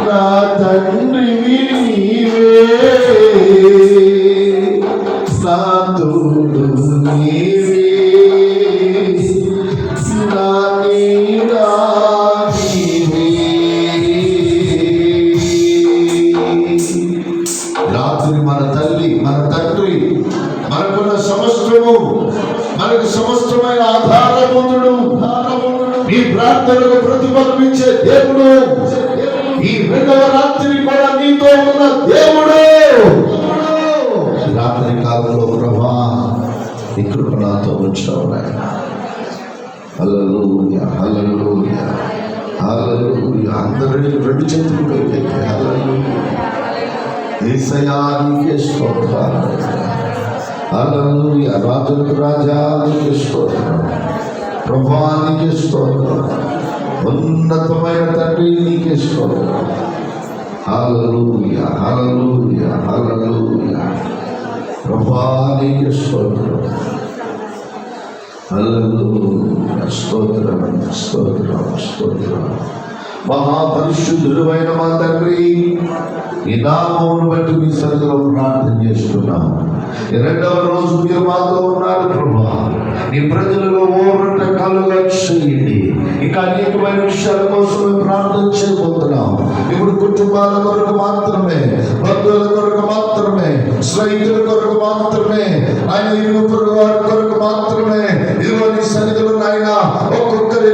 నా తండ్రి నీవే, నా తోడు నీవే, నా నీడా నీవే. రాత్రి మన తల్లి, మన తండ్రి, మనకున్న సమస్తము, మనకు సమస్తమైన ఆధారవంతుడు, ఈ ప్రార్థనకు ప్రతిఫలమిచ్చే దేవుడు, ఈ రెండవ రాత్రి కూడా నీతో ఉన్న దేవుడు. రాత్రి కాలంలో ప్రభా నీ కృప నాతో ఉంచావు నాయన. హల్లెలూయా, హల్లెలూయా, హల్లెలూయా. అందరూ రెండు చేతులు పైకి హల్లెలూయా. యేసయ్యా నీకే స్తోత్రాలు. హల్లెలూయా. రాజులకు రాజా నీకే స్తోత్రం, ప్రభువా నీకే స్తోత్రం, ఉన్నతమైన తండ్రి నీకే స్తోత్రం. హల్లెలూయా, హల్లెలూయా, హల్లెలూయా. ప్రభువా నీకే స్తోత్రం. హల్లెలూయా. స్తోత్రం, స్తోత్రం, స్తోత్రం. మహాపరిశుద్ధుడైన మా తండ్రి, ఈ నామమును బట్టి మీ సన్నిధిలో ప్రార్థన చేస్తున్నాం. ఈ రెండవ రోజు మీరు మాతో ఉన్నారు ప్రభువా. నీ ప్రజలలో ఓరట కలుగా చేయండి. ఇంకా అనేకమైన విషయాల కోసం ప్రార్థన చేయబోతున్నాం. ఇప్పుడు కుటుంబాల కొరకు మాత్రమే, బంధువుల కొరకు మాత్రమే, స్నేహితుల కొరకు మాత్రమే, ఆయన ఇరుగు పొరుగు వారి కొరకు మాత్రమే. ఇదిగో నీ సన్నిధిలో నాయన ఒక్కొక్కరి